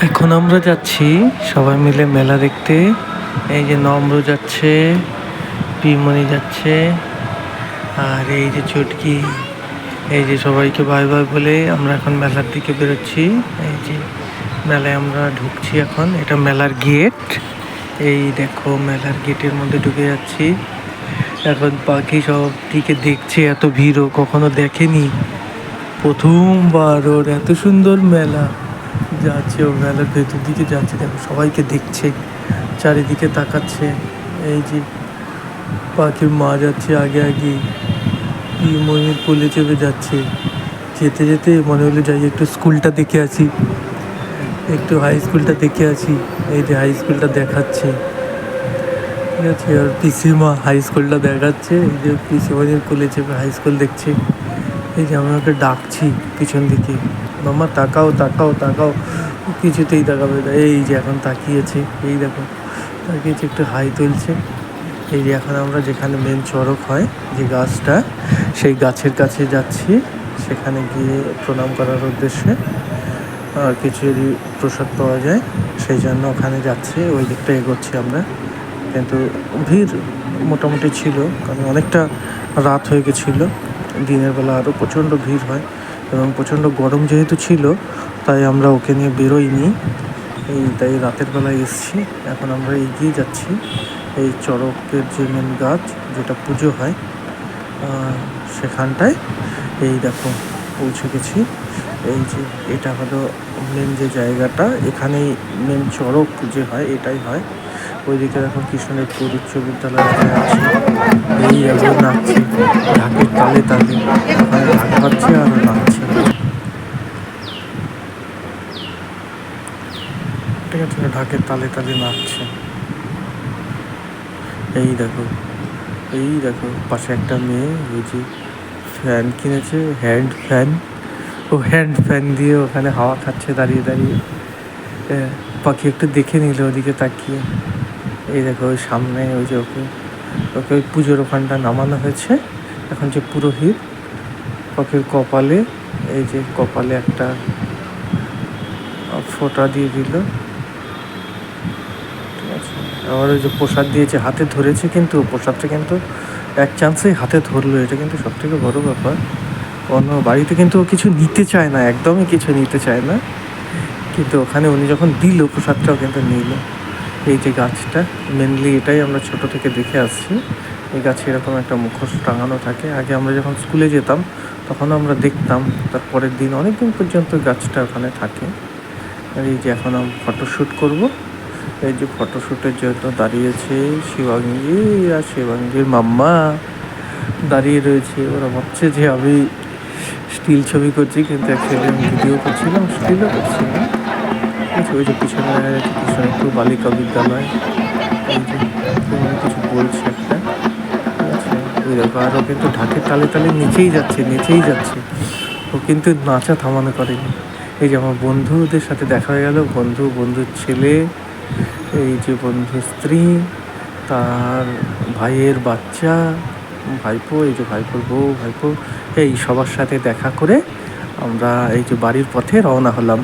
এখন আমরা যাচ্ছি সবাই মিলে মেলা দেখতে। এই যে নম্র যাচ্ছে, পিমনি যাচ্ছে, আর এই যে চটকি। এই যে সবাইকে বাই বাই বলে আমরা এখন মেলার দিকে বেরোচ্ছি। এই যে মেলায় আমরা ঢুকছি এখন, এটা মেলার গেট। এই দেখো মেলার গেটের মধ্যে ঢুকে যাচ্ছি এখন। পাখি সব দিকে দেখছে, এত ভিড়ও কখনো দেখেনি, প্রথমবার ওর এত সুন্দর মেলা। যাচ্ছে ও মেলার ভেতর দিকে যাচ্ছে, দেখো সবাইকে দেখছে, চারিদিকে তাকাচ্ছে। এই যে পাখির মা যাচ্ছে আগে আগে, ময়ূর কোলে চেপে যাচ্ছে। যেতে যেতে মনে হলো যাই একটু স্কুলটা দেখে আসি, একটু হাই স্কুলটা দেখে আসি। এই যে হাই স্কুলটা দেখাচ্ছে, ঠিক আছে। আর পিসিমা হাই স্কুলটা দেখাচ্ছে, এই যে পিসিমাদের কোলে চেপে হাই স্কুল দেখছে। এই যে আমি ওকে ডাকছি পিছন দিকে, মামা তাকাও তাকাও তাকাও, কিছুতেই তাকাবে না। এই যে এখন তাকিয়েছে, এই দেখো তাকিয়েছে, একটু হাই তুলছে। এই যে এখন আমরা যেখানে মেন চড়ক হয়, যে গাছটা, সেই গাছের কাছে যাচ্ছি। সেখানে গিয়ে প্রণাম করার উদ্দেশ্যে, আর কিছু যদি প্রসাদ পাওয়া যায় সেই জন্য ওখানে যাচ্ছি, ওই দিকটা এগোচ্ছি আমরা। কিন্তু ভিড় মোটামুটি ছিল, কারণ অনেকটা রাত হয়ে গেছিলো। দিনের বেলা আরও প্রচণ্ড ভিড় হয়, এবং প্রচণ্ড গরম যেহেতু ছিল, তাই আমরা ওকে নিয়ে বেরোইনি। তাই রাতের বেলায় এসছি। এখন আমরা এগিয়ে যাচ্ছি এই চড়কের যে মেন গাছ, যেটা পুজো হয় সেখানটায়। এই দেখো পৌঁছে গেছি। এই যে এটা হলো মেন যে জায়গাটা, এখানেই মেন চড়ক যে হয় এটাই হয়। ওইদিকে দেখো কৃষ্ণদেবপুর উচ্চ বিদ্যালয় আছে। এই এখন নাচছে ঢাকের তালে তালে, ওখানে ঢাক পাচ্ছে আর নাচছে, ঠিক আছে। ঢাকের তালে তালে নাচছে। এই দেখো, এই দেখো পাশে একটা মেয়ে, ওই যে ফ্যান কিনেছে, হ্যান্ড ফ্যান, ও হ্যান্ড ফ্যান দিয়ে ওখানে হাওয়া খাচ্ছে দাঁড়িয়ে দাঁড়িয়ে। পাখি একটু দেখে নিল ওদিকে তাকিয়ে। এই দেখো ওই সামনে, ওই যে ওকে ওকে ওই পুজোর ওখানটা নামানো হয়েছে। এখন যে পুরোহিত পাখির কপালে, এই যে কপালে একটা ফোঁটা দিয়ে দিল, ঠিক আছে। আবার ওই যে প্রসাদ দিয়েছে, হাতে ধরেছে, কিন্তু প্রসাদটা কিন্তু এক চান্সেই হাতে ধরলো, এটা কিন্তু সব থেকে বড়ো ব্যাপার। অন্য বাড়িতে কিন্তু ও কিছু নিতে চায় না, একদমই কিছু নিতে চায় না, কিন্তু ওখানে উনি যখন দিল প্রসাদটাও কিন্তু নিল। এই যে গাছটা, মেনলি এটাই আমরা ছোট থেকে দেখে আসছি। এই গাছে এরকম একটা মুখোশ টাঙানো থাকে। আগে আমরা যখন স্কুলে যেতাম তখন আমরা দেখতাম, তারপরের দিন অনেক দিন পর্যন্ত গাছটা ওখানে থাকে। আর এই যে এখন আমি ফটোশ্যুট করব। এই যে ফটোশ্যুটের জন্য দাঁড়িয়েছে শিবাঙ্গী আর শিবাঙ্গীর মাম্মা দাঁড়িয়ে রয়েছে। ওরা ভাবছে যে আমি স্টিল ছবি করছি, কিন্তু অ্যাকচুয়ালি আমি ভিডিও করছিলাম, স্টিলও করছিলাম। আচ্ছা, ওই যে পিছনে দেখা যাচ্ছে কৃষ্ণদেবপুর বালিকা বিদ্যালয়। এই যে কিছু বলছে একটা, ঠিক আছে। ওই দেখো আরও কিন্তু ঢাকের তালে তালে নিচেই যাচ্ছে, নিচেই যাচ্ছে। ও কিন্তু নাচা থামানো করেনি। এই যে আমার বন্ধুদের সাথে দেখা হয়ে গেল, বন্ধুর ছেলে, এই যে বন্ধুর স্ত্রী, তার ভাইয়ের বাচ্চা, ভাইপো, এই যে ভাইপোর বউ, ভাইপো, এই সবার সাথে দেখা করে আমরা এই যে বাড়ির পথে রওনা হলাম।